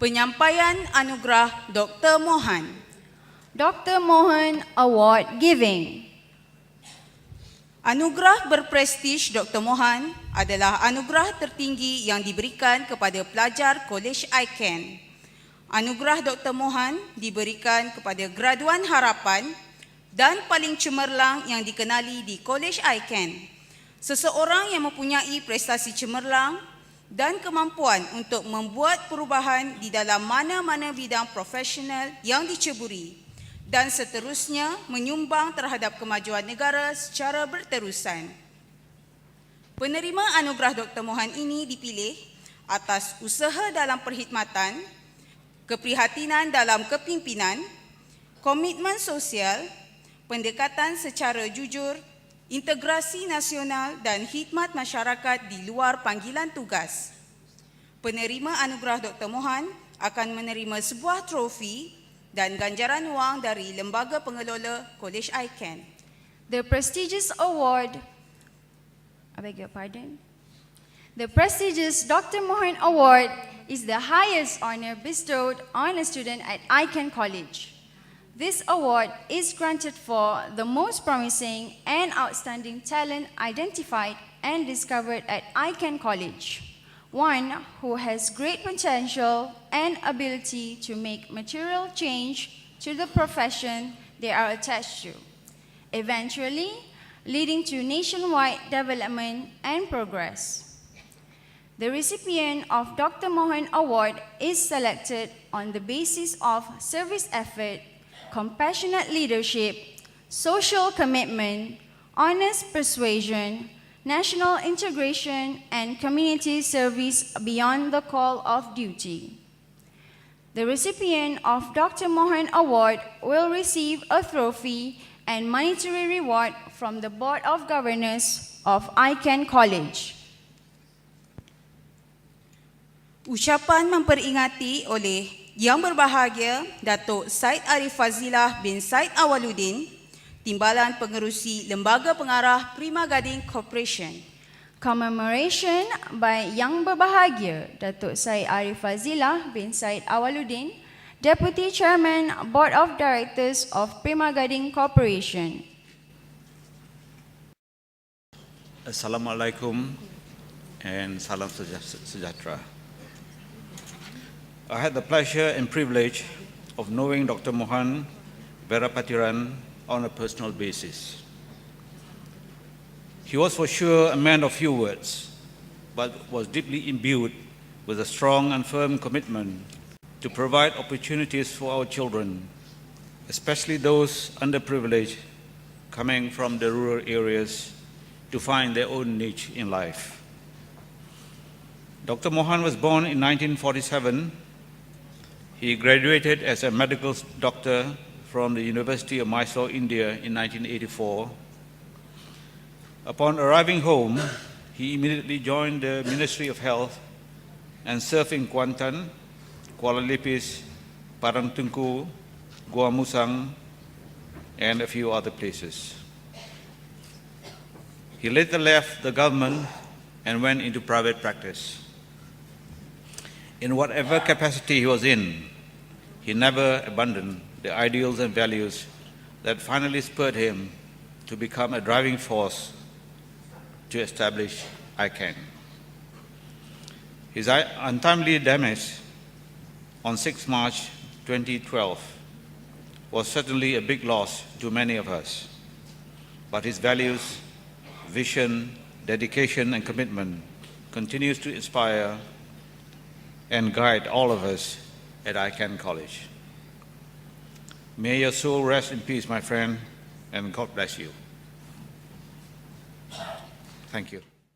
Penyampaian Anugerah Dr. Mohan. Dr. Mohan Award Giving. Anugerah berprestij Dr. Mohan adalah anugerah tertinggi yang diberikan kepada pelajar Kolej ICAN. Anugerah Dr. Mohan diberikan kepada graduan harapan dan paling cemerlang yang dikenali di Kolej ICAN. Seseorang yang mempunyai prestasi cemerlang dan kemampuan untuk membuat perubahan di dalam mana-mana bidang profesional yang diceburi dan seterusnya menyumbang terhadap kemajuan negara secara berterusan. Penerima anugerah Dr. Mohan ini dipilih atas usaha dalam perkhidmatan, keprihatinan dalam kepimpinan, komitmen sosial, pendekatan secara jujur, integrasi nasional dan khidmat masyarakat di luar panggilan tugas. Penerima anugerah Dr. Mohan akan menerima sebuah trofi dan ganjaran wang dari Lembaga Pengelola Kolej ICAN. The prestigious award, The prestigious Dr. Mohan Award is the highest honor bestowed on a student at ICAN College. This award is granted for the most promising and outstanding talent identified and discovered at ICAN College, one who has great potential and ability to make material change to the profession they are attached to, eventually leading to nationwide development and progress. The recipient of Dr. Mohan Award is selected on the basis of service effort, compassionate leadership, social commitment, honest persuasion, national integration, and community service beyond the call of duty. The recipient of Dr. Mohan Award will receive a trophy and monetary reward from the Board of Governors of ICAN College. Ucapan memperingati oleh Yang Berbahagia Datuk Said Arif Fazilah bin Said Awaluddin, Timbalan Pengerusi Lembaga Pengarah Prima Gading Corporation. Commemoration by Yang Berbahagia Datuk Said Arif Fazilah bin Said Awaluddin, Deputy Chairman, Board of Directors of Prima Gading Corporation. Assalamualaikum and salam sejahtera. I had the pleasure and privilege of knowing Dr. Mohan Verapatiran on a personal basis. He was for sure a man of few words, but was deeply imbued with a strong and firm commitment to provide opportunities for our children, especially those underprivileged coming from the rural areas, to find their own niche in life. Dr. Mohan was born in 1947. He graduated as a medical doctor from the University of Mysore, India in 1984. Upon arriving home, he immediately joined the Ministry of Health and served in Kuantan, Kuala Lipis, Padang Tengku, Gua Musang, and a few other places. He later left the government and went into private practice. In whatever capacity he was in, he never abandoned the ideals and values that finally spurred him to become a driving force to establish ICAN. His untimely demise on 6 March 2012 was certainly a big loss to many of us, but his values, vision, dedication, and commitment continues to inspire and guide all of us at ICAN College. May your soul rest in peace, my friend, and God bless you. Thank you.